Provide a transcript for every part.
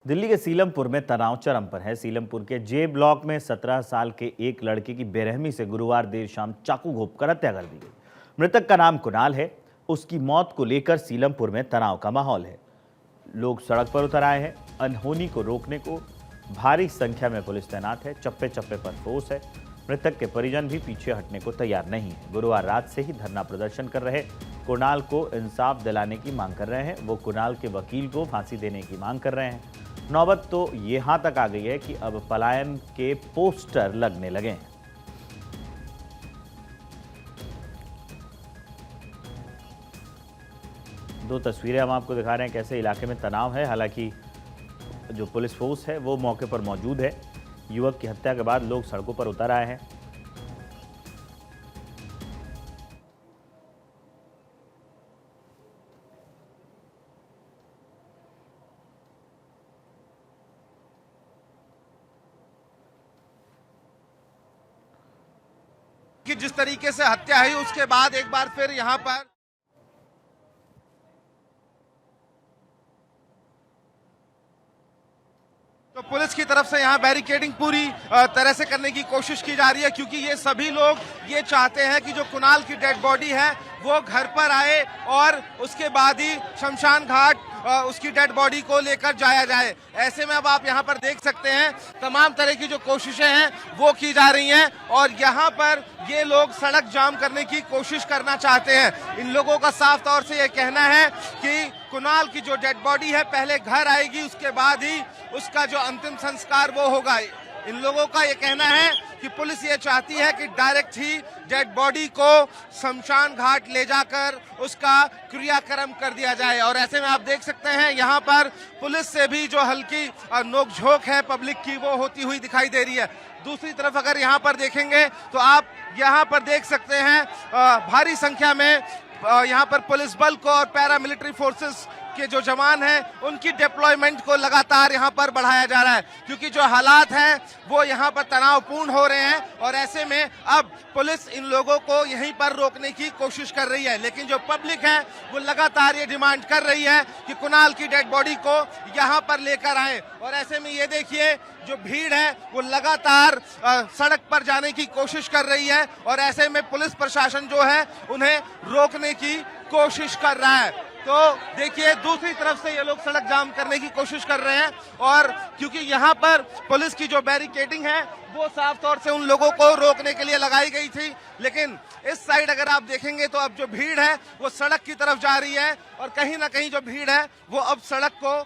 दिल्ली के सीलमपुर में तनाव चरम पर है। सीलमपुर के जे ब्लॉक में 17 साल के एक लड़के की बेरहमी से गुरुवार देर शाम चाकू घोंपकर हत्या कर दी गई। मृतक का नाम कुणाल है। उसकी मौत को लेकर सीलमपुर में तनाव का माहौल है। लोग सड़क पर उतर आए हैं। अनहोनी को रोकने को भारी संख्या में पुलिस तैनात है। चप्पे चप्पे पर फोर्स है। मृतक के परिजन भी पीछे हटने को तैयार नहीं है। गुरुवार रात से ही धरना प्रदर्शन कर रहे कुणाल को इंसाफ दिलाने की मांग कर रहे हैं। वो कुणाल के वकील को फांसी देने की मांग कर रहे हैं। नौबत तो यहां तक आ गई है कि अब पलायन के पोस्टर लगने लगे हैं। दो तस्वीरें हम आपको दिखा रहे हैं कैसे इलाके में तनाव है। हालांकि जो पुलिस फोर्स है वो मौके पर मौजूद है। युवक की हत्या के बाद लोग सड़कों पर उतर आए हैं। कि जिस तरीके से हत्या हुई उसके बाद एक बार फिर यहां पर तो पुलिस की तरफ से यहां बैरिकेडिंग पूरी तरह से करने की कोशिश की जा रही है, क्योंकि ये सभी लोग ये चाहते हैं कि जो कुणाल की डेड बॉडी है वो घर पर आए और उसके बाद ही शमशान घाट उसकी डेड बॉडी को लेकर जाया जाए। ऐसे में अब आप यहाँ पर देख सकते हैं तमाम तरह की जो कोशिशें हैं वो की जा रही हैं और यहाँ पर ये लोग सड़क जाम करने की कोशिश करना चाहते हैं। इन लोगों का साफ तौर से ये कहना है कि कुणाल की जो डेड बॉडी है पहले घर आएगी, उसके बाद ही उसका जो अंतिम संस्कार वो होगा। इन लोगों का ये कहना है कि पुलिस ये चाहती है कि डायरेक्ट ही डेड बॉडी को शमशान घाट ले जाकर उसका क्रियाक्रम कर दिया जाए। और ऐसे में आप देख सकते हैं यहाँ पर पुलिस से भी जो हल्की नोकझोंक है पब्लिक की वो होती हुई दिखाई दे रही है। दूसरी तरफ अगर यहाँ पर देखेंगे तो आप यहाँ पर देख सकते हैं भारी संख्या में यहाँ पर पुलिस बल को और पैरामिलिट्री फोर्सेस के जो जवान हैं उनकी डिप्लॉयमेंट को लगातार यहाँ पर बढ़ाया जा रहा है, क्योंकि जो हालात हैं वो यहाँ पर तनावपूर्ण हो रहे हैं। और ऐसे में अब पुलिस इन लोगों को यहीं पर रोकने की कोशिश कर रही है, लेकिन जो पब्लिक है वो लगातार ये डिमांड कर रही है कि कुणाल की डेड बॉडी को यहाँ पर लेकर आए। और ऐसे में ये देखिए जो भीड़ है वो लगातार सड़क पर जाने की कोशिश कर रही है और ऐसे में पुलिस प्रशासन जो है उन्हें रोकने की कोशिश कर रहा है। तो देखिए दूसरी तरफ से ये लोग सड़क जाम करने की कोशिश कर रहे हैं और क्योंकि यहाँ पर पुलिस की जो बैरिकेडिंग है वो साफ तौर से उन लोगों को रोकने के लिए लगाई गई थी, लेकिन इस साइड अगर आप देखेंगे तो अब जो भीड़ है वो सड़क की तरफ जा रही है और कहीं ना कहीं जो भीड़ है वो अब सड़क को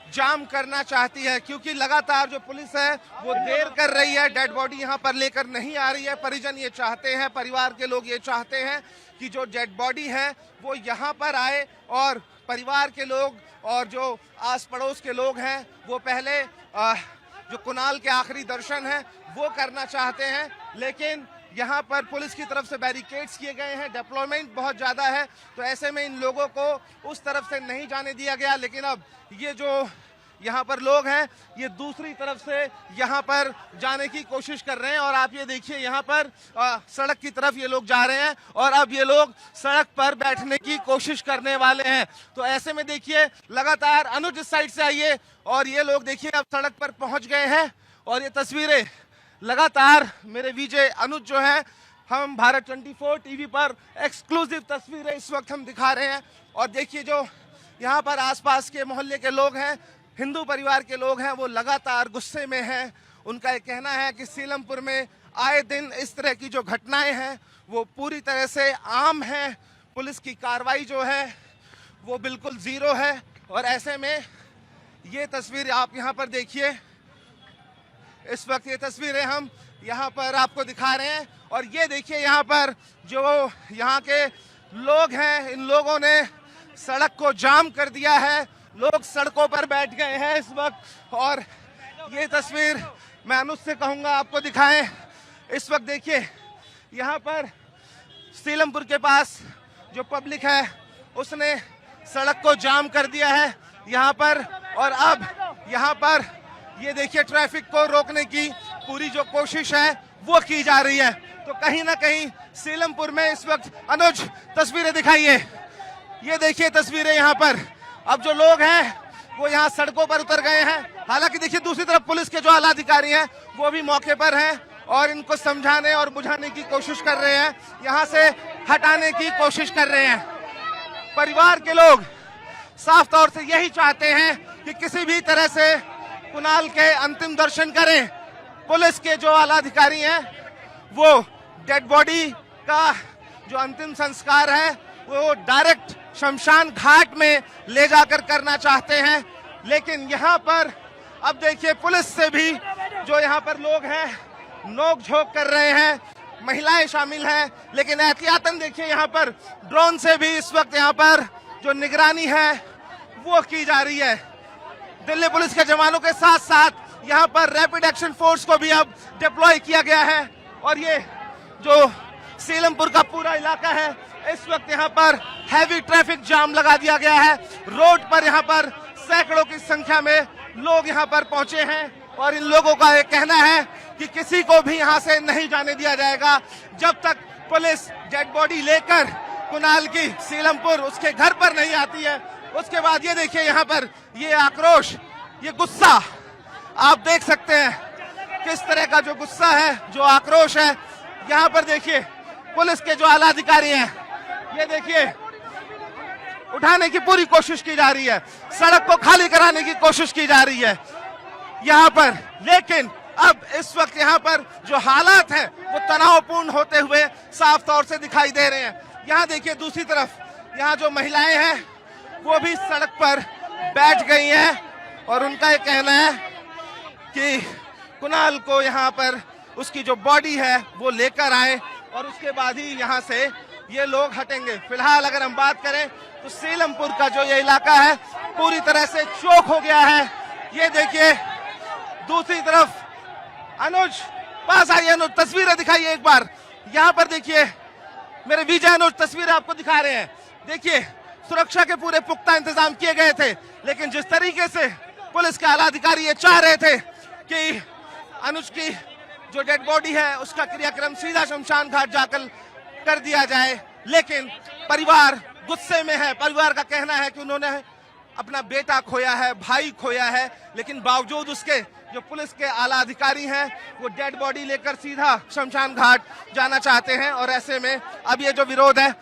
जाम करना चाहती है, क्योंकि लगातार जो पुलिस है वो देर कर रही है, डेड बॉडी यहाँ पर लेकर नहीं आ रही है। परिजन ये चाहते हैं, परिवार के लोग ये चाहते हैं कि जो डेड बॉडी है वो यहाँ पर आए और परिवार के लोग और जो आस पड़ोस के लोग हैं वो पहले जो कुणाल के आखिरी दर्शन है वो करना चाहते हैं। लेकिन यहाँ पर पुलिस की तरफ से बैरिकेड्स किए गए हैं, डिप्लॉयमेंट बहुत ज़्यादा है, तो ऐसे में इन लोगों को उस तरफ से नहीं जाने दिया गया। लेकिन अब ये जो यहाँ पर लोग हैं ये दूसरी तरफ से यहाँ पर जाने की कोशिश कर रहे हैं और आप ये देखिए यहाँ पर सड़क की तरफ ये लोग जा रहे हैं और अब ये लोग सड़क पर बैठने की कोशिश करने वाले हैं। तो ऐसे में देखिए लगातार अनुज इस साइड से आइए और ये लोग देखिए अब सड़क पर पहुँच गए हैं और ये तस्वीरें लगातार मेरे विजय अनुज जो है हम भारत 24 टीवी पर एक्सक्लूसिव तस्वीरें इस वक्त हम दिखा रहे हैं। और देखिए जो यहाँ पर आसपास के मोहल्ले के लोग हैं, हिंदू परिवार के लोग हैं, वो लगातार गुस्से में हैं। उनका ये कहना है कि सीलमपुर में आए दिन इस तरह की जो घटनाएं हैं वो पूरी तरह से आम हैं। पुलिस की कार्रवाई जो है वो बिल्कुल ज़ीरो है। और ऐसे में ये तस्वीर आप यहाँ पर देखिए, इस वक्त ये तस्वीरें हम यहाँ पर आपको दिखा रहे हैं और ये देखिए यहाँ पर जो यहाँ के लोग हैं इन लोगों ने सड़क को जाम कर दिया है। लोग सड़कों पर बैठ गए हैं इस वक्त और ये तस्वीर मैं अनुज से कहूँगा आपको दिखाएं। इस वक्त देखिए यहाँ पर सीलमपुर के पास जो पब्लिक है उसने सड़क को जाम कर दिया है यहाँ पर और अब यहाँ पर ये देखिए ट्रैफिक को रोकने की पूरी जो कोशिश है वो की जा रही है। तो कहीं ना कहीं सीलमपुर में इस वक्त अनुज तस्वीरें दिखाइए, ये देखिए तस्वीरें यहाँ पर अब जो लोग हैं वो यहाँ सड़कों पर उतर गए हैं। हालांकि देखिए दूसरी तरफ पुलिस के जो आला अधिकारी हैं वो भी मौके पर हैं और इनको समझाने और बुझाने की कोशिश कर रहे हैं, यहाँ से हटाने की कोशिश कर रहे हैं। परिवार के लोग साफ तौर से यही चाहते हैं कि किसी भी तरह से कुणाल के अंतिम दर्शन करें। पुलिस के जो आला अधिकारी हैं वो डेड बॉडी का जो अंतिम संस्कार है वो डायरेक्ट शमशान घाट में ले जाकर करना चाहते हैं, लेकिन यहाँ पर अब देखिए पुलिस से भी जो यहाँ पर लोग हैं नोक झोंक कर रहे हैं, महिलाएं शामिल हैं, लेकिन एहतियातन देखिए यहाँ पर ड्रोन से भी इस वक्त यहाँ पर जो निगरानी है वो की जा रही है। दिल्ली पुलिस के जवानों के साथ साथ यहाँ पर रैपिड एक्शन फोर्स को भी अब डिप्लॉय किया गया है और ये जो सीलमपुर का पूरा इलाका है इस वक्त यहाँ पर हैवी ट्रैफिक जाम लगा दिया गया है। रोड पर यहाँ पर सैकड़ों की संख्या में लोग यहाँ पर पहुंचे हैं और इन लोगों का ये कहना है कि किसी को भी यहाँ से नहीं जाने दिया जाएगा जब तक पुलिस डेड बॉडी लेकर कुणाल की सीलमपुर उसके घर पर नहीं आती है। उसके बाद ये देखिए यहाँ पर ये आक्रोश, ये गुस्सा आप देख सकते हैं किस तरह का जो गुस्सा है, जो आक्रोश है। यहाँ पर देखिए पुलिस के जो आला अधिकारी हैं ये देखिए उठाने की पूरी कोशिश की जा रही है, सड़क को खाली कराने की कोशिश की जा रही है यहाँ पर, लेकिन अब इस वक्त यहाँ पर जो हालात हैं वो तनावपूर्ण होते हुए साफ तौर से दिखाई दे रहे हैं। यहाँ देखिए दूसरी तरफ यहाँ जो महिलाएं हैं वो भी सड़क पर बैठ गई हैं और उनका ये कहना है कि कुणाल को यहाँ पर उसकी जो बॉडी है वो लेकर आए और उसके बाद ही यहाँ से ये लोग हटेंगे। फिलहाल अगर हम बात करें तो सीलमपुर का जो ये इलाका है पूरी तरह से चौक हो गया है। ये देखिए दूसरी तरफ अनुज पास आइए, अनुज तस्वीरें दिखाइए एक बार। यहाँ पर देखिए मेरे विजय अनुज तस्वीरें आपको दिखा रहे हैं। देखिए सुरक्षा के पूरे पुख्ता इंतजाम किए गए थे, लेकिन जिस तरीके से पुलिस के आला अधिकारी ये चाह रहे थे कि अनुज की जो डेड बॉडी है उसका क्रियाक्रम सीधा शमशान घाट जाकर कर दिया जाए, लेकिन परिवार गुस्से में है। परिवार का कहना है कि उन्होंने अपना बेटा खोया है, भाई खोया है, लेकिन बावजूद उसके जो पुलिस के आला अधिकारी हैं वो डेड बॉडी लेकर सीधा शमशान घाट जाना चाहते हैं। और ऐसे में अब ये जो विरोध है,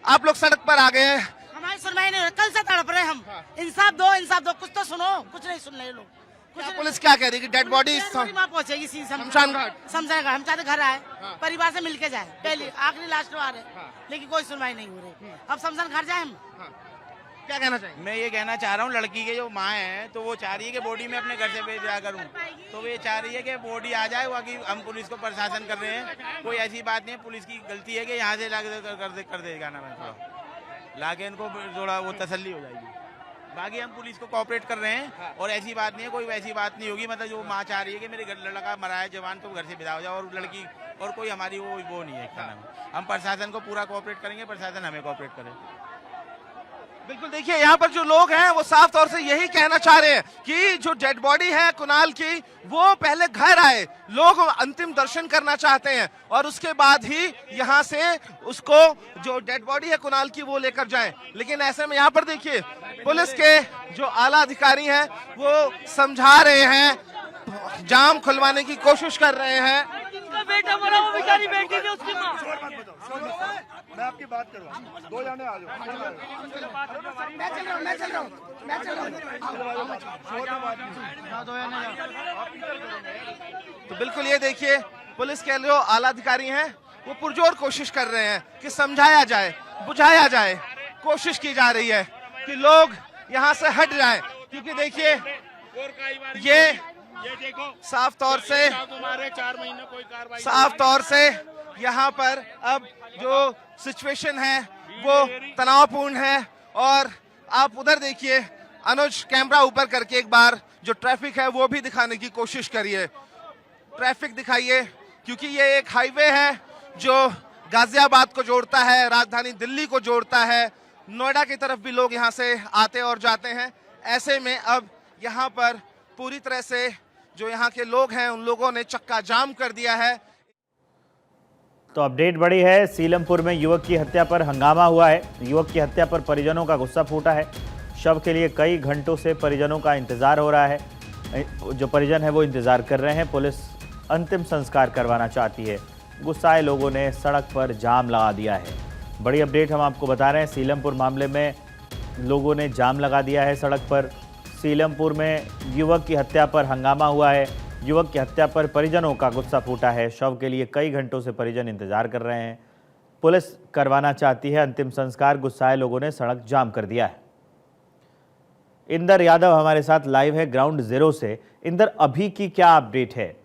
आप लोग सड़क पर आ गए हैं। हमारी सुनवाई नहीं हो रही, कल से तड़प रहे हम। इंसाफ दो, कुछ तो सुनो। कुछ नहीं सुन रहे लोग। पुलिस क्या कह रही है कि डेड बॉडी वहाँ पहुंचेगी शमशान घाट? शमशान घाट हम चाहते घर आए, परिवार से मिलके जाए, पहली आखिरी लास्ट आ रहे, लेकिन कोई सुनवाई नहीं हो रही। अब शमशान घाट जाए हम। क्या कहना चाहिए? मैं ये कहना चाह रहा हूँ, लड़की के जो माँ है तो वो चाह रही है कि बॉडी में अपने घर से भेजा करूँ, तो ये चाह रही है कि बॉडी आ जाए। बाकी हम पुलिस को प्रशासन कर रहे हैं, कोई ऐसी बात नहीं है। पुलिस की गलती है कि यहाँ से ला कर देगा ना, मैं थोड़ा लाके इनको थोड़ा वो तसल्ली हो जाएगी। बाकी हम पुलिस को कोऑपरेट कर रहे हैं और ऐसी बात नहीं है, कोई वैसी बात नहीं होगी। मतलब जो माँ चाह रही है कि मेरे लड़का मरा है जवान, तो घर से विदा हो जाए, और लड़की और कोई हमारी वो नहीं है। क्या नाम है, हम प्रशासन को पूरा कोऑपरेट करेंगे, प्रशासन हमें कोऑपरेट करे। बिल्कुल, देखिए यहाँ पर जो लोग हैं वो साफ तौर से यही कहना चाह रहे हैं कि जो डेड बॉडी है कुणाल की वो पहले घर आए, लोग अंतिम दर्शन करना चाहते हैं और उसके बाद ही यहाँ से उसको जो डेड बॉडी है कुणाल की वो लेकर जाएं। लेकिन ऐसे में यहाँ पर देखिए पुलिस के जो आला अधिकारी हैं वो समझा रहे हैं, जाम खुलवाने की कोशिश कर रहे हैं। बेटा बोला वो बेचारी बेटी थी उसकी माँ। मैं आपकी बात कर रहा हूँ, दो जाने आ जाओ। मैं चल रहा हूँ। तो बिल्कुल ये देखिए पुलिस के जो आला अधिकारी हैं वो पुरजोर कोशिश कर रहे हैं कि समझाया जाए, बुझाया जाए। कोशिश की जा रही है कि लोग यहाँ से हट जाएं, क्योंकि देखिए ये साफ तौर से 4 महीने कोई कार्रवाई साफ तौर से यहाँ पर अब जो सिचुएशन है वो तनावपूर्ण है। और आप उधर देखिए, अनुज कैमरा ऊपर करके एक बार जो ट्रैफिक है वो भी दिखाने की कोशिश करिए। ट्रैफिक दिखाइए, क्योंकि ये एक हाईवे है जो गाजियाबाद को जोड़ता है, राजधानी दिल्ली को जोड़ता है, नोएडा की तरफ भी लोग यहाँ से आते और जाते हैं। ऐसे में अब यहाँ पर पूरी तरह से जो यहाँ के लोग हैं उन लोगों ने चक्का जाम कर दिया है। तो अपडेट बड़ी है, सीलमपुर में युवक की हत्या पर हंगामा हुआ है। युवक की हत्या पर परिजनों का गुस्सा फूटा है। शव के लिए कई घंटों से परिजनों का इंतजार हो रहा है। जो परिजन है वो इंतजार कर रहे हैं। पुलिस अंतिम संस्कार करवाना चाहती है। गुस्साए लोगों ने सड़क पर जाम लगा दिया है। बड़ी अपडेट हम आपको बता रहे हैं। सीलमपुर मामले में लोगों ने जाम लगा दिया है सड़क पर। सीलमपुर में युवक की हत्या पर हंगामा हुआ है। युवक की हत्या पर परिजनों का गुस्सा फूटा है। शव के लिए कई घंटों से परिजन इंतजार कर रहे हैं। पुलिस करवाना चाहती है अंतिम संस्कार। गुस्साए लोगों ने सड़क जाम कर दिया है। इंदर यादव हमारे साथ लाइव है ग्राउंड जीरो से। इंदर, अभी की क्या अपडेट है?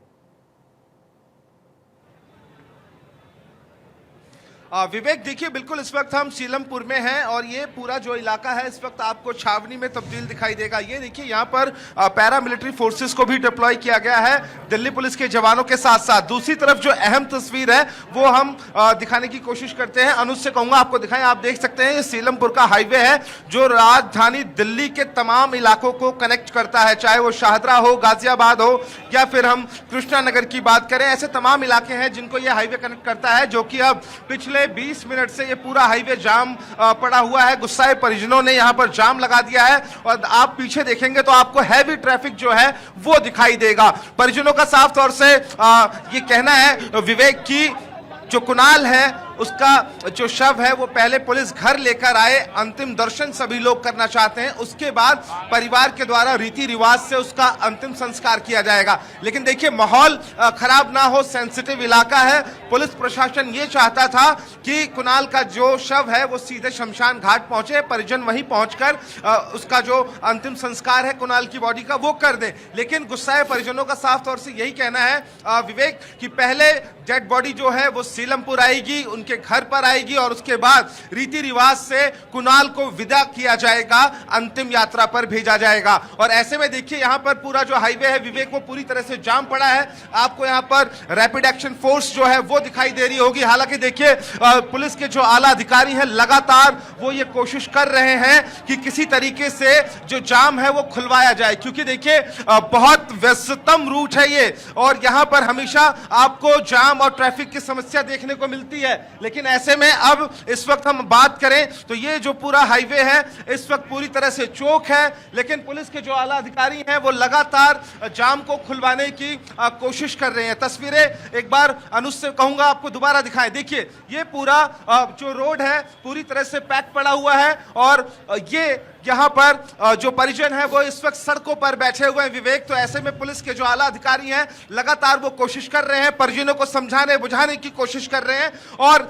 विवेक, देखिए बिल्कुल इस वक्त हम सीलमपुर में हैं और ये पूरा जो इलाका है इस वक्त आपको छावनी में तब्दील दिखाई देगा। ये देखिए यहाँ पर पैरामिलिट्री फोर्सेस को भी डिप्लॉय किया गया है दिल्ली पुलिस के जवानों के साथ साथ। दूसरी तरफ जो अहम तस्वीर है वो हम दिखाने की कोशिश करते हैं। अनुज से कहूंगा आपको दिखाएं। आप देख सकते हैं ये सीलमपुर का हाईवे है जो राजधानी दिल्ली के तमाम इलाकों को कनेक्ट करता है, चाहे वो शाहदरा हो, गाजियाबाद हो या फिर हम कृष्णा नगर की बात करें। ऐसे तमाम इलाके हैं जिनको ये हाईवे कनेक्ट करता है, जो कि अब पिछले 20 मिनट से ये पूरा हाईवे जाम पड़ा हुआ है। गुस्साए परिजनों ने यहाँ पर जाम लगा दिया है और आप पीछे देखेंगे तो आपको हैवी ट्रैफिक जो है वो दिखाई देगा। परिजनों का साफ तौर से ये कहना है विवेक की जो कुणाल है उसका जो शव है वो पहले पुलिस घर लेकर आए, अंतिम दर्शन सभी लोग करना चाहते हैं, उसके बाद परिवार के द्वारा रीति रिवाज से उसका अंतिम संस्कार किया जाएगा। लेकिन देखिए माहौल खराब ना हो, सेंसिटिव इलाका है। पुलिस प्रशासन ये चाहता था कि कुणाल का जो शव है वो सीधे शमशान घाट पहुंचे, परिजन वहीं पहुंचकर उसका जो अंतिम संस्कार है कुणाल की बॉडी का वो कर दे। लेकिन गुस्साए परिजनों का साफ तौर से यही कहना है विवेक कि पहले डेड बॉडी जो है वो सीलमपुर आएगी, उनके घर पर आएगी और उसके बाद रीति रिवाज से कुणाल को विदा किया जाएगा, अंतिम यात्रा पर भेजा जाएगा। और ऐसे में देखिए यहाँ पर पूरा जो हाईवे है विवेक वो पूरी तरह से जाम पड़ा है। आपको यहाँ पर रैपिड एक्शन फोर्स जो है वो दिखाई दे रही होगी। हालांकि देखिए पुलिस के जो आला अधिकारी हैं लगातार वो ये कोशिश कर रहे हैं कि किसी तरीके से जो जाम है वो खुलवाया जाए, क्योंकि देखिए बहुत व्यस्ततम रूट है ये और यहाँ पर हमेशा आपको जाम और ट्रैफिक की समस्या देखने को मिलती है। लेकिन ऐसे में अब इस वक्त हम बात करें तो ये जो पूरा हाईवे है इस वक्त पूरी तरह से चौक है, लेकिन पुलिस के जो आला अधिकारी हैं वो लगातार जाम को खुलवाने की कोशिश कर रहे हैं। तस्वीरें एक बार अनुज से कहूंगा आपको दोबारा दिखाएं। देखिए ये पूरा जो रोड है पूरी तरह से पैक पड़ा हुआ है और ये यहाँ पर जो परिजन है वो इस वक्त सड़कों पर बैठे हुए हैं विवेक। तो ऐसे में पुलिस के जो आला अधिकारी हैं लगातार वो कोशिश कर रहे हैं, परिजनों को समझाने बुझाने की कोशिश कर रहे हैं। और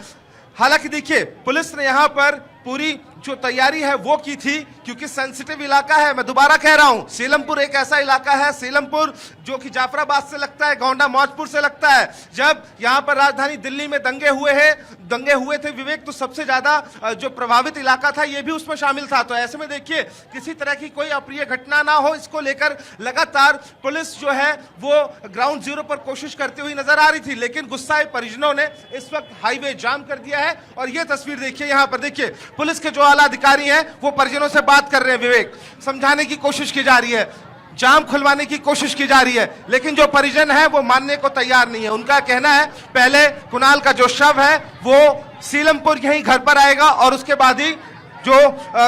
हालांकि देखिए पुलिस ने यहाँ पर पूरी जो तैयारी है वो की थी, क्योंकि सेंसिटिव इलाका है। मैं दोबारा कह रहा हूं सीलमपुर एक ऐसा इलाका है, सीलमपुर जो कि जाफराबाद से लगता है, गोंडा मौजपुर से लगता है। जब यहां पर राजधानी दिल्ली में दंगे हुए थे विवेक, तो सबसे ज्यादा जो प्रभावित इलाका था ये भी उसमें शामिल था। तो ऐसे में देखिए किसी तरह की कोई अप्रिय घटना ना हो, इसको लेकर लगातार पुलिस जो है वो ग्राउंड जीरो पर कोशिश करती हुई नजर आ रही थी। लेकिन गुस्साए परिजनों ने इस वक्त हाईवे जाम कर दिया है और ये तस्वीर देखिए। यहाँ पर देखिए पुलिस के जो आला अधिकारी हैं वो परिजनों से बात कर रहे हैं विवेक, समझाने की कोशिश की जा रही है, जाम खुलवाने की कोशिश की जा रही है, लेकिन जो परिजन है वो मानने को तैयार नहीं है। उनका कहना है पहले कुणाल का जो शव है वो सीलमपुर यहीं घर पर आएगा और उसके बाद ही जो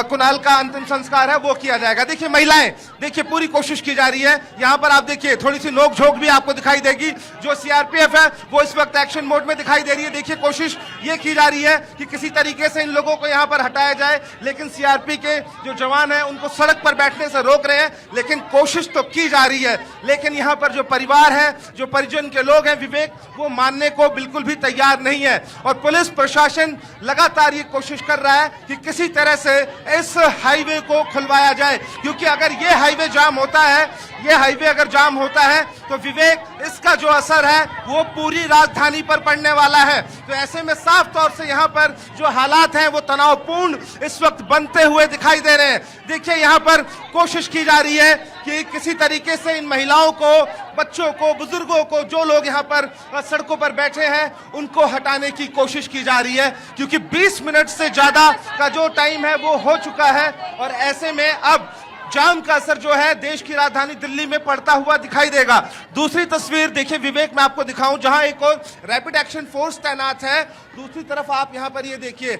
कुणाल का अंतिम संस्कार है वो किया जाएगा। देखिए महिलाएं, देखिए पूरी कोशिश की जा रही है। यहाँ पर आप देखिए थोड़ी सी नोक झोंक भी आपको दिखाई देगी। जो सीआरपीएफ है वो इस वक्त एक्शन मोड में दिखाई दे रही है। देखिए कोशिश ये की जा रही है कि किसी तरीके से इन लोगों को यहाँ पर हटाया जाए, लेकिन सीआरपी के जो जवान हैं उनको सड़क पर बैठने से रोक रहे हैं, लेकिन कोशिश तो की जा रही है। लेकिन यहाँ पर जो परिवार है, जो परिजन के लोग हैं विवेक, वो मानने को बिल्कुल भी तैयार नहीं है। और पुलिस प्रशासन लगातार ये कोशिश कर रहा है कि किसी तरह से इस हाईवे को खुलवाया जाए, क्योंकि अगर ये हाईवे जाम होता है, ये हाईवे अगर जाम होता है तो विवेक इसका जो असर है वो पूरी राजधानी पर पड़ने वाला है। तो ऐसे में साफ तौर से यहाँ पर जो हालात हैं वो तनावपूर्ण इस वक्त बनते हुए दिखाई दे रहे हैं। देखिए यहाँ पर कोशिश की जा रही है कि किसी तरीके से इन महिलाओं को, बच्चों को, बुजुर्गों को, जो लोग यहाँ पर सड़कों पर बैठे हैं उनको हटाने की कोशिश की जा रही है, क्योंकि 20 मिनट से ज्यादा का जो टाइम है वो हो चुका है। और ऐसे में अब जाम का असर जो है देश की राजधानी दिल्ली में पड़ता हुआ दिखाई देगा। दूसरी तस्वीर देखिए विवेक, मैं आपको दिखाऊं, जहां एक और रैपिड एक्शन फोर्स तैनात है। दूसरी तरफ आप यहां पर ये देखिए,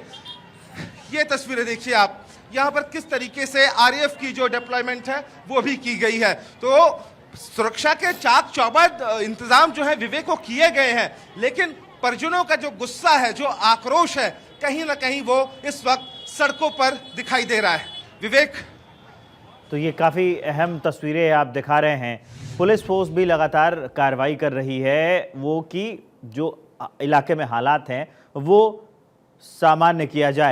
ये तस्वीरें देखिए आप, यहाँ पर किस तरीके से आरएएफ की जो डिप्लॉयमेंट है वो भी की गई है। तो सुरक्षा के चाक चौबंद इंतजाम जो है विवेक को किए गए हैं, लेकिन परिजनों का जो गुस्सा है, जो आक्रोश है, कहीं ना कहीं वो इस वक्त सड़कों पर दिखाई दे रहा है। विवेक, तो ये काफ़ी अहम तस्वीरें आप दिखा रहे हैं। पुलिस फोर्स भी लगातार कार्रवाई कर रही है वो कि जो इलाके में हालात हैं वो सामान्य किया जाए।